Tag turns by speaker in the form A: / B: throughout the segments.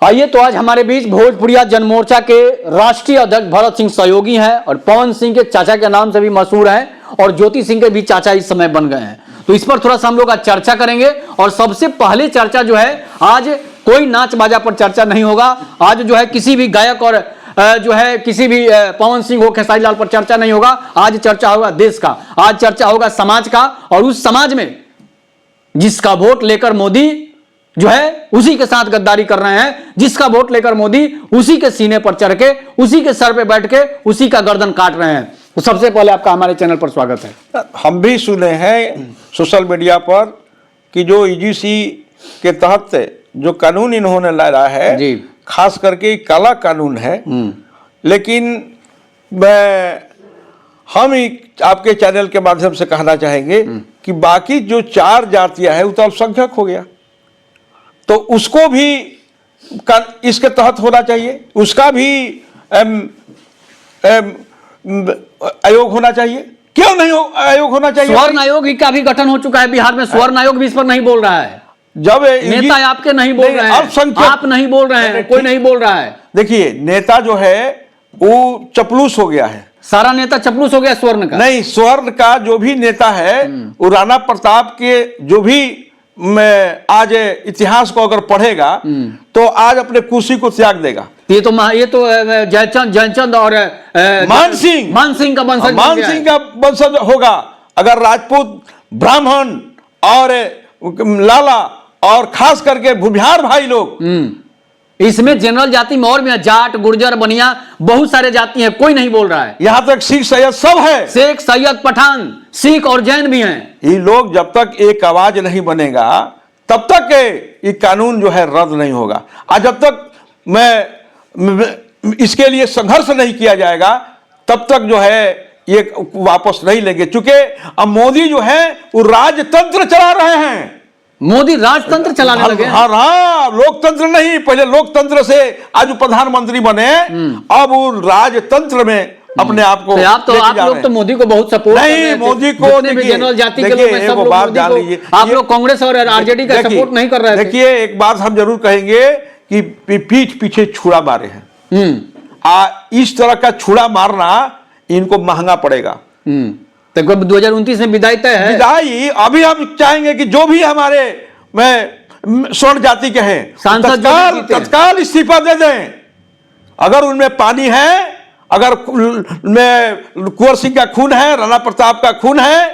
A: आइए तो आज हमारे बीच भोजपुरिया जनमोर्चा के राष्ट्रीय अध्यक्ष भरत सिंह सहयोगी हैं और पवन सिंह के चाचा के नाम से भी मशहूर हैं और ज्योति सिंह के भी चाचा इस समय बन गए हैं। तो इस पर थोड़ा सा हम लोग आज चर्चा करेंगे। और सबसे पहले चर्चा जो है, आज कोई नाच बाजा पर चर्चा नहीं होगा। आज जो है किसी भी गायक और जो है किसी भी पवन सिंह हो खेसारी लाल पर चर्चा नहीं होगा। आज चर्चा होगा देश का, आज चर्चा होगा समाज का। और उस समाज में जिसका वोट लेकर मोदी जो है उसी के साथ गद्दारी कर रहे हैं, जिसका वोट लेकर मोदी उसी के सीने पर चढ़ के, उसी के सर पे बैठ के उसी का गर्दन काट रहे हैं। तो सबसे पहले आपका हमारे चैनल पर स्वागत है।
B: हम भी सुने हैं सोशल मीडिया पर कि जो ईजीसी के तहत जो कानून इन्होंने लाया है जी, खास करके काला कानून है। लेकिन हम आपके चैनल के माध्यम से कहना चाहेंगे कि बाकी जो 4 जातियां हैं वो तो अल्पसंख्यक हो गया, तो उसको भी इसके तहत होना चाहिए, उसका भी आयोग होना चाहिए। क्यों नहीं आयोग होना चाहिए?
A: स्वर्ण आयोग का भी गठन हो चुका है बिहार में। स्वर्ण आयोग भी इस पर नहीं बोल रहा है।
B: जब
A: नेता आपके नहीं बोल रहे हैं, आप नहीं बोल रहे हैं, कोई नहीं बोल रहा है।
B: देखिए, नेता जो है वो चपलूस हो गया है।
A: सारा नेता चपलूस हो गया स्वर्ण का?
B: नहीं, स्वर्ण का जो भी नेता है वो राणा प्रताप के जो भी आज इतिहास को अगर पढ़ेगा तो आज अपने कुर्सी को त्याग देगा।
A: ये तो जयचंद और मान सिंह का
B: वंशज होगा। अगर राजपूत, ब्राह्मण और लाला और खास करके भूमिहार भाई लोग,
A: इसमें जनरल जाति में और भी जाट, गुर्जर, बनिया, बहुत सारे जाति हैं, कोई नहीं बोल रहा है।
B: यहां तक सिख सैयद सब है,
A: शेख सैयद, पठान, सिख और जैन भी हैं।
B: ये लोग जब तक एक आवाज नहीं बनेगा तब तक ये कानून जो है रद्द नहीं होगा। और जब तक इसके लिए संघर्ष नहीं किया जाएगा तब तक जो है ये वापस नहीं लेंगे। चूंकि अब मोदी जो है वो राजतंत्र चला रहे हैं।
A: मोदी राजतंत्र चलाने लगे।
B: हाँ, लोकतंत्र नहीं। पहले लोकतंत्र से आज प्रधानमंत्री बने, अब वो राजतंत्र में अपने आप को।
A: तो आप लोग तो मोदी को बहुत सपोर्ट
B: नहीं, मोदी को
A: जनरल जाति के लोग हैं, सब लोग
B: जान लीजिए।
A: आप लोग कांग्रेस और आरजेडी का सपोर्ट नहीं कर रहे थे।
B: देखिए, एक बात हम जरूर कहेंगे कि पीठ पीछे छुरा मारे हैं। इस तरह का छुरा मारना इनको महंगा पड़ेगा।
A: तो 2029 में विदाई तय है।
B: विदाई अभी हम चाहेंगे कि जो भी हमारे स्वर्ण जाति के हैं तत्काल इस्तीफा दे दें। अगर उनमें पानी है, अगर कुंवर सिंह का खून है, राणा प्रताप का खून है,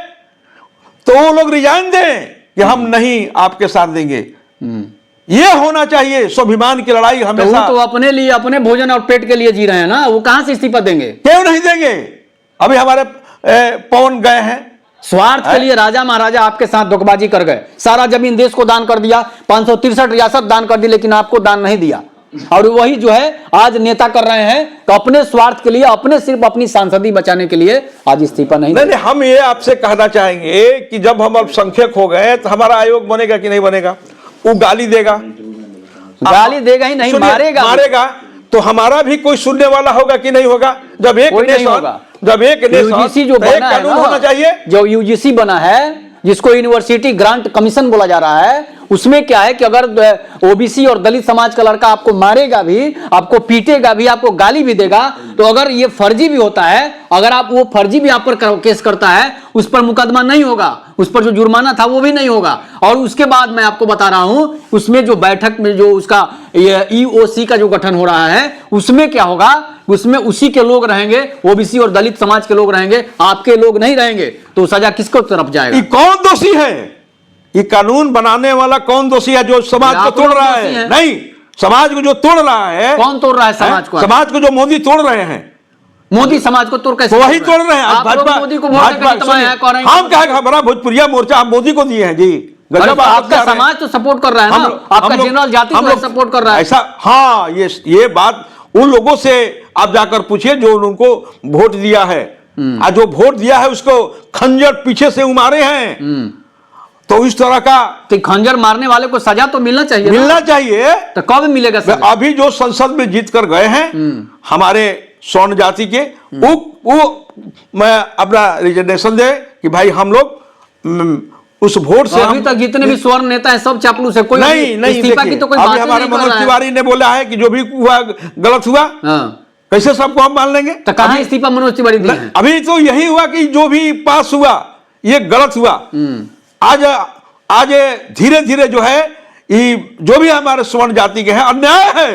B: तो वो लोग रिजाइन दें कि हम नहीं आपके साथ देंगे। ये होना चाहिए। स्वाभिमान की लड़ाई हमेशा।
A: तो अपने लिए, अपने भोजन और पेट के लिए जी रहे हैं ना, वो कहां से इस्तीफा देंगे?
B: क्यों नहीं देंगे? अभी हमारे पवन गए हैं।
A: स्वार्थ के लिए राजा महाराजा आपके साथ धोखेबाजी कर गए। सारा जमीन देश को दान कर दिया, 563 रियासत दान कर दी, लेकिन आपको दान नहीं दिया। और वही जो है आज नेता कर रहे हैं, तो अपने स्वार्थ के लिए, अपने सिर्फ अपनी सांसदी बचाने के लिए आज इस्तीफा नहीं।
B: हम ये आपसे कहना चाहेंगे कि जब हम अल्पसंख्यक हो गए तो हमारा आयोग बनेगा कि नहीं बनेगा? वो गाली देगा
A: ही नहीं,
B: मारेगा तो हमारा भी कोई सुनने वाला होगा कि नहीं होगा? जब एक
A: यूजीसी जो बना है,
B: होना चाहिए।
A: जो यूजीसी बना है, जिसको यूनिवर्सिटी ग्रांट कमीशन बोला जा रहा है, उसमें क्या है कि अगर ओबीसी और दलित समाज का लड़का आपको मारेगा भी, आपको पीटेगा भी, आपको गाली भी देगा, तो अगर ये फर्जी भी होता है, अगर आप वो फर्जी भी आप पर केस करता है, उस पर मुकदमा नहीं होगा, उस पर जो जुर्माना था वो भी नहीं होगा। और उसके बाद मैं आपको बता रहा हूं, उसमें जो बैठक में जो उसका ईओसी का जो गठन हो रहा है, उसमें क्या होगा? उसमें उसी के लोग रहेंगे, ओबीसी और दलित समाज के लोग रहेंगे, आपके लोग नहीं रहेंगे। तो सजा किसको तरफ जाएगा?
B: कौन दोषी है? ये कानून बनाने वाला कौन दोषी है? जो समाज को तोड़ रहा है। नहीं, समाज को जो तोड़ रहा है।
A: कौन तोड़ रहा है समाज को?
B: समाज को जो मोदी तोड़ रहे हैं।
A: मोदी समाज को तोड़ कैसे?
B: वही तोड़ रहे हैं।
A: मोदी को
B: हम क्या हमारा भोजपुरिया मोर्चा हम मोदी को दिए हैं जी।
A: गजब, आपका समाज तो सपोर्ट कर रहा है ना, आपका जनरल जाति तो सपोर्ट कर रहा है।
B: ऐसा, हाँ, ये बात उन लोगों से आप जाकर पूछिए जो उनको वोट दिया है। और जो वोट दिया है उसको खंजर पीछे से उमारे हैं। तो इस तरह का
A: खंजर मारने वाले को सजा तो मिलना चाहिए। तो कब मिलेगा सजा?
B: अभी जो संसद में जीत कर गए हैं हमारे स्वर्ण जाति के, वो मैं अपना रिजर्वेशन दे कि भाई हम लोग उस वोट से
A: अभी तक जितने भी स्वर्ण नेता हैं सब चापलूस है, कोई
B: नहीं
A: इस्तीफा की
B: देखिए,
A: तो कोई
B: अभी
A: बात
B: हमारे
A: नहीं कर
B: मनोज
A: रहा है।
B: तिवारी ने बोला है कि जो भी हुआ गलत हुआ, कैसे सबको हम मान लेंगे?
A: तो कहाँ इस्तीफा मनोज तिवारी दिए हैं?
B: अभी तो यही हुआ कि जो भी पास हुआ ये गलत हुआ। आज आज धीरे धीरे जो है ये जो भी हमारे स्वर्ण जाति के हैं अन्याय है,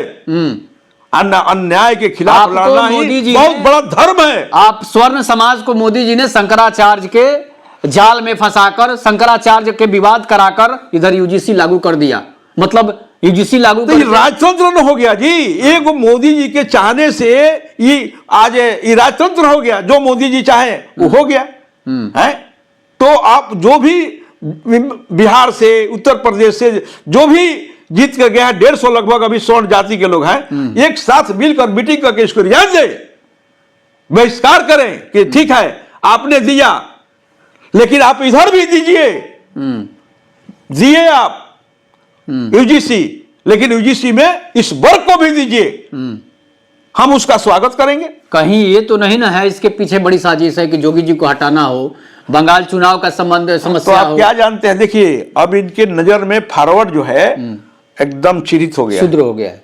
B: अन्याय के खिलाफ
A: आप तो
B: लड़ना
A: मोदी
B: ही
A: जी
B: बहुत
A: ने-
B: बड़ा धर्म है।
A: आप स्वर्ण समाज को मोदी जी ने शंकराचार्य के जाल में फंसाकर, शंकराचार्य के विवाद कराकर इधर यूजीसी लागू कर दिया। मतलब यूजीसी लागू
B: तो ये
A: कर
B: राजतंत्र न हो गया जी, एक मोदी जी के चाहने से ये आज ये राजतंत्र हो गया, जो मोदी जी चाहे वो हो गया है। तो आप जो भी बिहार से, उत्तर प्रदेश से जो भी जीत कर गया है, 150 लगभग अभी स्वर्ण जाति के लोग हैं, एक साथ मिलकर मीटिंग करके इसको रिजाइन दे, बहिष्कार करें कि ठीक है आपने दिया लेकिन आप इधर भी दीजिए, दिए आप यूजीसी, लेकिन यूजीसी में इस वर्ग को भी दीजिए, हम उसका स्वागत करेंगे।
A: कहीं ये तो नहीं ना है इसके पीछे बड़ी साजिश है कि जोगी जी को हटाना हो, बंगाल चुनाव का संबंध
B: तो
A: समस्या
B: आप
A: हो,
B: क्या जानते हैं, देखिए अब इनके नजर में फॉरवर्ड जो है एकदम चिरित हो गया है।
A: शूद्र हो गया है।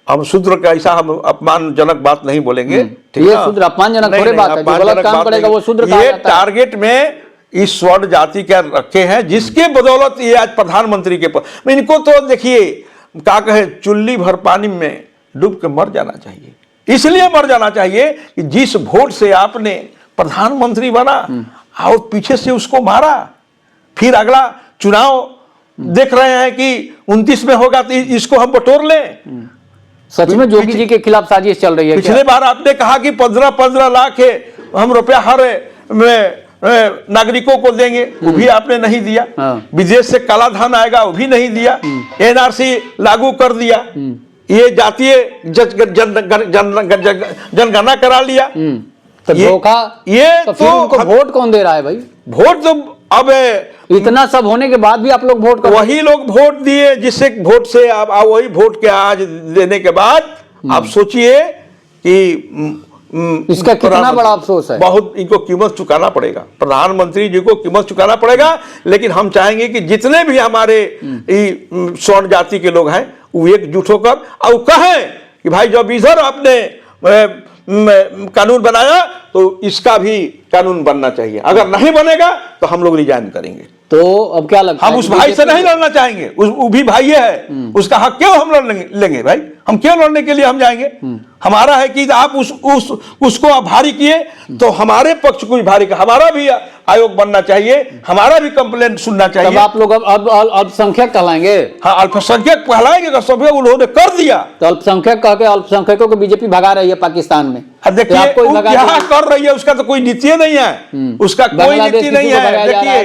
B: हम शूद्र का ऐसा हम अपमानजनक बात नहीं बोलेंगे, ठीक
A: ये
B: है?
A: शूद्र अपमानजनक
B: नहीं,
A: थोड़ी
B: नहीं,
A: बात है, जो गलत
B: अपमानजनक
A: काम
B: बात
A: करेगा
B: नहीं।
A: वो शूद्र कहा
B: ये
A: जाता है।
B: टारगेट में इस स्वर्ण जाति के रखे हैं, जिसके बदौलत ये आज प्रधानमंत्री के पद। इनको तो देखिए क्या कहे, चुल्ली भर पानी में डूब के मर जाना चाहिए। इसलिए मर जाना चाहिए कि जिस वोट से आपने प्रधानमंत्री बना और पीछे से उसको मारा, फिर अगला चुनाव देख रहे हैं कि 29 में होगा तो इसको हम बटोर लें।
A: सच में जोगी जी के खिलाफ साजिश चल रही है
B: पिछले बार आपने कहा कि 15-15 लाख हम रुपया हर नागरिकों को देंगे, वो भी आपने नहीं दिया। विदेश से काला धन आएगा, वो भी नहीं दिया। एनआरसी लागू कर दिया, ये जातीय जनगणना करा लिया।
A: तो धोखा,
B: ये
A: तो फिर उनको वोट कौन दे रहा है भाई?
B: वोट तो अब
A: इतना सब होने के बाद भी आप लोग वोट कर,
B: वही लोग वोट दिए जिससे वोट से आप वही वोट के आज देने के बाद आप सोचिए कि
A: इसका कितना बड़ा अफसोस है।
B: बहुत इनको कीमत चुकाना पड़ेगा, प्रधानमंत्री जी को कीमत चुकाना पड़ेगा। लेकिन हम चाहेंगे कि जितने भी हमारे स्वर्ण जाति के लोग हैं वो एकजुट होकर और कहें कि भाई जब इधर आपने कानून बनाया तो इसका भी कानून बनना चाहिए, अगर नहीं बनेगा तो हम लोग रिजाइन करेंगे।
A: तो अब क्या लगता है?
B: हम उस भाई से नहीं लड़ना चाहेंगे, वो भी भाई है, उसका हक क्यों हम लड़ लेंगे भाई? हम क्यों लड़ने के लिए हम जाएंगे? हमारा है कि आप उसको आप भारी किए तो हमारे पक्ष को भी भारी कर, हमारा भी आयोग बनना चाहिए, हमारा भी कंप्लेंट सुनना चाहिए।
A: तब आप लोग अब अल्पसंख्यक कहलाएंगे?
B: हाँ, अल्पसंख्यक कहलाएंगे, सब उन्होंने कर दिया।
A: तो अल्पसंख्यक कह के अल्पसंख्यकों को बीजेपी भगा रही है पाकिस्तान में।
B: देखिए क्या कर रही है, उसका तो कोई नीति नहीं है, उसका कोई नीति नहीं है।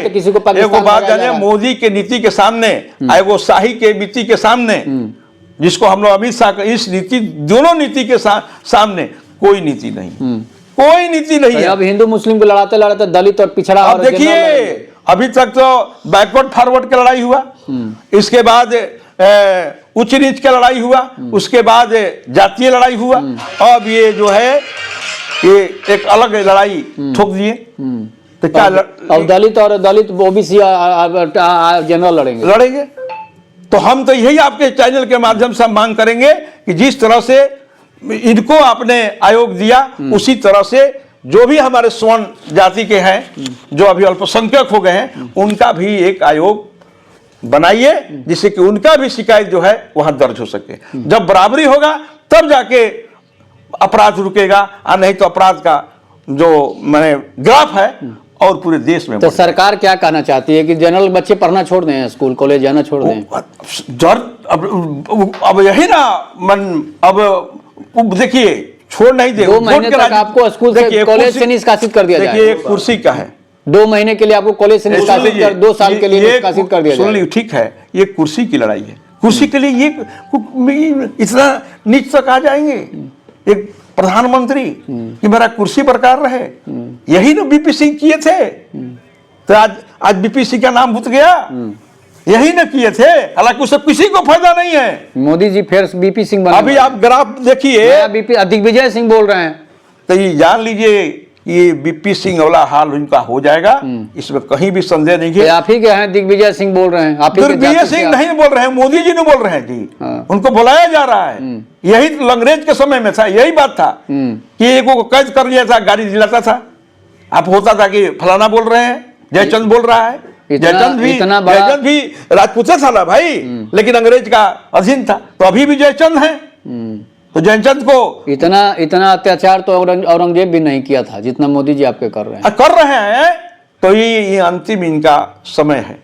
B: देखिए एगो बात जाने, मोदी के नीति के सामने, एगो शाही के नीति के सामने, जिसको हम लोग अमित शाह इस नीति, दोनों नीति के सामने कोई नीति नहीं, कोई नीति नहीं है।
A: अब हिंदू मुस्लिम को लड़ाते लड़ाते दलित और पिछड़ा,
B: अब देखिए अभी तक तो बैकवर्ड फॉरवर्ड की लड़ाई हुआ, इसके बाद उच्च नीच की लड़ाई हुआ, उसके बाद जातीय लड़ाई हुआ, अब ये जो है ये एक अलग लड़ाई ठोक दिए। तो क्या
A: अब दलित ओबीसी जनरल
B: लड़ेंगे। तो हम तो यही आपके चैनल के माध्यम से मांग करेंगे कि जिस तरह से इनको आपने आयोग दिया, उसी तरह से जो भी हमारे स्वर्ण जाति के हैं जो अभी अल्पसंख्यक हो गए हैं, उनका भी एक आयोग बनाइए, जिससे कि उनका भी शिकायत जो है वहां दर्ज हो सके। जब बराबरी होगा तब जाके अपराध रुकेगा, और नहीं तो अपराध का जो मैंने ग्राफ है और पूरे देश में।
A: तो सरकार क्या कहना चाहती है कि जनरल बच्चे पढ़ना छोड़ दें, स्कूल कॉलेज जाना छोड़ दें?
B: अब यही ना अब देखिए छोड़ नहीं दे,
A: 2 महीने तक आपको स्कूल से कॉलेज से निष्कासित कर दिया जाएगा।
B: देखिए एक कुर्सी का है,
A: 2 महीने के लिए आपको कॉलेज से निष्कासित कर, 2 साल के लिए निष्कासित कर दिया जाएगा।
B: ठीक है, ये कुर्सी की लड़ाई है, कुर्सी के लिए ये इतना नीच तक आ जाएंगे एक प्रधानमंत्री कि मेरा कुर्सी बरकरार रहे। यही ना बीपी सिंह किए थे, तो आज बीपी सिंह का भूत गया, यही ना किए थे। हालांकि उससे किसी को फायदा नहीं है।
A: मोदी जी फिर बीपी सिंह बने।
B: अभी आप ग्राफ देखिए,
A: दिग्विजय सिंह बोल रहे हैं।
B: तो ये जान लीजिए ये बीपी सिंह वाला हाल उनका हो जाएगा, इसमें कहीं भी संदेह नहीं है।
A: आप ही के हैं दिग्विजय सिंह बोल रहे हैं, आप ही के
B: दिग्विजय
A: जाति
B: सिंह
A: से
B: नहीं बोल रहे हैं, मोदी जी ने बोल रहे हैं जी।
A: हाँ।
B: उनको बुलाया जा रहा है। यही तो अंग्रेज के समय में था, यही बात था कि एक को कैद कर लिया था, गाड़ी दिलाता था। आप होता था कि फलाना बोल रहे हैं, जयचंद बोल रहा है। जयचंद भी राजपूत था ना भाई, लेकिन अंग्रेज का अधीन था, तो अभी भी जयचंद है। तो जयचंद को
A: इतना अत्याचार तो औरंगजेब भी नहीं किया था जितना मोदी जी आपके कर रहे
B: हैं। तो ये अंतिम इनका समय है।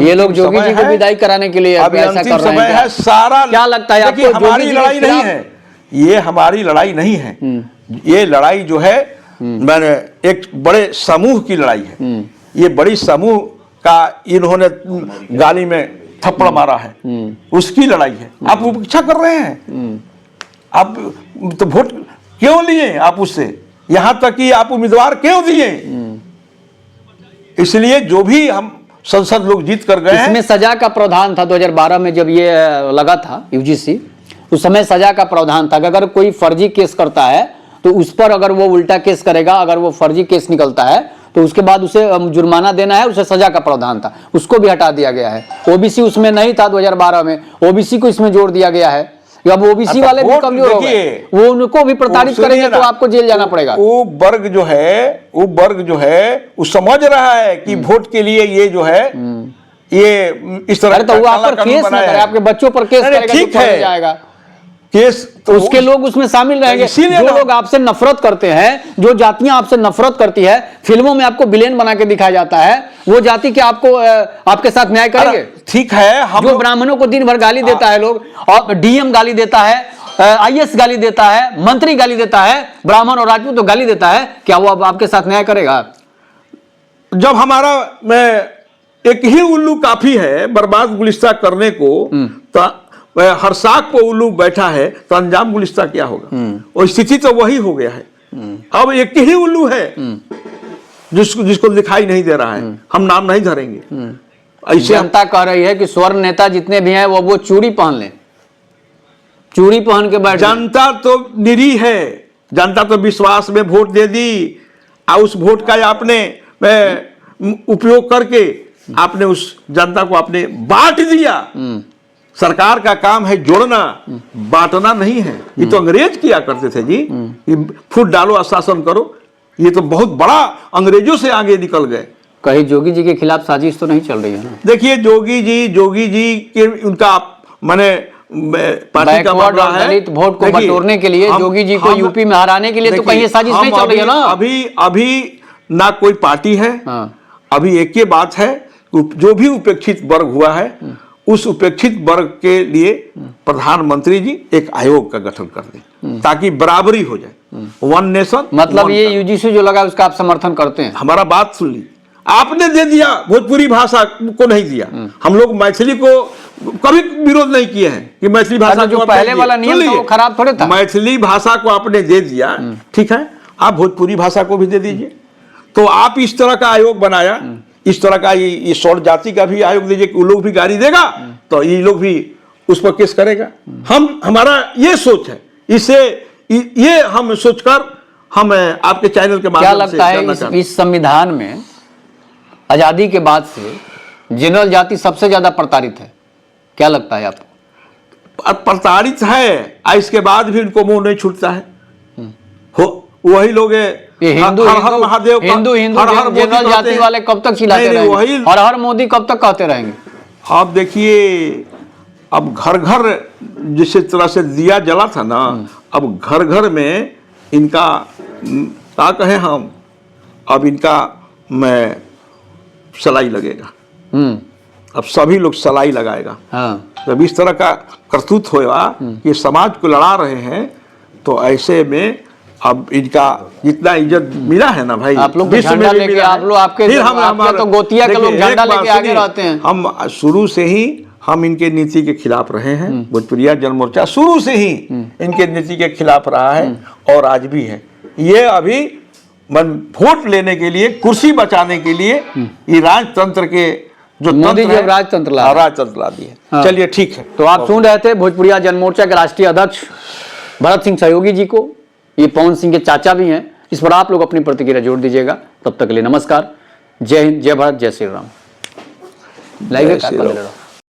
A: ये लोग जोगी जी को विदाई कराने के लिए
B: अभी
A: ऐसा कर रहे हैं
B: है सारा।
A: क्या लगता है आपको?
B: हमारी लड़ाई नहीं है ये, हमारी लड़ाई नहीं है ये। लड़ाई जो है मैंने एक बड़े समूह की लड़ाई है। ये बड़ी समूह का इन्होंने गाली में थप्पड़ मारा है, उसकी लड़ाई है। आप उपेक्षा कर रहे हैं। आप तो वोट क्यों लिए आप उससे, यहां तक कि आप उम्मीदवार क्यों दिए? इसलिए जो भी हम संसद लोग जीत कर गए हैं।
A: इसमें सजा का प्रावधान था 2012 में जब ये लगा था यूजीसी, उस समय सजा का प्रावधान था कि अगर कोई फर्जी केस करता है तो उस पर अगर वो उल्टा केस करेगा, अगर वो फर्जी केस निकलता है तो उसके बाद उसे जुर्माना देना है, उसे सजा का प्रावधान था, उसको भी हटा दिया गया है। ओबीसी उसमें नहीं था 2012 में, ओबीसी को इसमें जोड़ दिया गया है। अब ओबीसी वाले भी कमजोर हो गए, वो उनको भी प्रताड़ित करेंगे तो आपको जेल जाना पड़ेगा।
B: वो वर्ग जो है वो समझ रहा है कि वोट के लिए ये जो है ये इस तरह
A: तो वो आप पर केस ना करे, आपके बच्चों पर केस करेगा,
B: ठीक है
A: जाएगा
B: केस,
A: तो उसके लोग उसमें शामिल रहेंगे। जो लोग आपसे नफरत करते हैं, जो जातियां आपसे नफरत करती है, फिल्मों में आपको विलेन बना के दिखाया जाता है, वो जाति के आपको आपके साथ न्याय करेंगे?
B: ठीक है। हम
A: जो ब्राह्मणों को दिन भर गाली देता है लोग, और डीएम गाली देता है, आईएएस गाली देता है, मंत्री गाली देता है, ब्राह्मण और राजपूत तो गाली देता है, क्या वो अब आपके साथ न्याय करेगा?
B: जब हमारा एक ही उल्लू काफी है बर्बाद गुलिस्ता करने को, तो हर साख को उल्लू बैठा है तो अंजाम गुलिस्ता क्या होगा? और स्थिति तो वही हो गया है। अब एक ही उल्लू है जिसको दिखाई नहीं दे रहा है। हम नाम नहीं धरेंगे। ऐसे
A: जनता कह रही है कि स्वर्ण नेता जितने भी हैं वो चूड़ी पहन लें, चूड़ी पहन के बैठ।
B: जनता तो निरीह है, जनता तो विश्वास में वोट दे दी, और उस वोट का आपने उपयोग करके आपने उस जनता को आपने बांट दिया। सरकार का काम है जोड़ना, बांटना नहीं है। ये तो अंग्रेज किया करते थे जी, ये फूट डालो आश्वासन करो। ये तो बहुत बड़ा अंग्रेजों से आगे निकल गए।
A: कहीं जोगी जी के खिलाफ साजिश तो नहीं चल रही है ना?
B: देखिए जोगी जी के उनका माने पार्टी का मामला है,
A: दलित वोट को बटोरने के लिए, जोगी जी को यूपी में हराने के लिए, तो कहीं साजिश नहीं चल रही है ना?
B: अभी ना कोई पार्टी है। अभी एक ही बात है, जो भी उपेक्षित वर्ग हुआ है उस उपेक्षित वर्ग के लिए प्रधानमंत्री जी एक आयोग का गठन कर दें ताकि बराबरी हो जाए। वन नेशन,
A: मतलब ये यूजीसी जो लगा उसका आप समर्थन करते हैं?
B: हमारा बात सुन ली, आपने दे दिया, भोजपुरी भाषा को नहीं दिया। हम लोग मैथिली को कभी विरोध नहीं किए हैं कि मैथिली भाषा
A: जो पहले वाला नियम था वो खराब थोड़े था।
B: मैथिली भाषा को आपने दे दिया, ठीक है, आप भोजपुरी भाषा को भी दे दीजिए। तो आप इस तरह का आयोग बनाया, इस तरह का ये शॉर्ट जाति का भी आयोग दीजिए कि वो लोग भी गाली देगा तो ये लोग भी उस पर केस करेगा। हमारा ये सोच है, इसे ये हम सोचकर हम आपके चैनल के माध्यम से
A: क्या लगता है इस संविधान में आजादी के बाद से जनरल जाति सबसे ज्यादा प्रताड़ित है? क्या लगता है आपको?
B: प्रताड़ित है, इसके बाद भी उनको मुंह नहीं छूटता है। वही लोग
A: हर महादेव जनरल जाति वाले कब तक चिल्लाते रहेंगे? हर हर मोदी कब तक कहते रहेंगे?
B: आप देखिए, अब घर घर जिस तरह से दिया जला था ना, अब घर घर में इनका क्या कहें हम, अब इनका मैं सलाई लगेगा। अब सभी लोग सलाई लगाएगा। जब इस तरह का करतूत होगा कि समाज को लड़ा रहे हैं, तो ऐसे में अब इनका जितना इज्जत मिला है ना भाई,
A: आप लोग झंडा लेके, आप लोग आपके फिर हम तो गोतिया के लोग झंडा लेके आगे रहते हैं।
B: हम शुरू से ही हम इनके नीति के खिलाफ रहे हैं। भोजपुरिया जनमोर्चा शुरू से ही इनके नीति के खिलाफ रहा है और आज भी है। ये अभी वोट लेने के लिए, कुर्सी बचाने के लिए ये राजतंत्र के जो
A: मोदी जी राजतंत्र
B: ला दिए। चलिए ठीक है।
A: तो आप सुन रहे थे भोजपुरिया जनमोर्चा के राष्ट्रीय अध्यक्ष भरत सिंह सहयोगी जी को। ये पवन सिंह के चाचा भी हैं। इस पर आप लोग अपनी प्रतिक्रिया जोड़ दीजिएगा। तब तक के लिए नमस्कार, जय हिंद, जय भारत, जय श्री राम। लाइव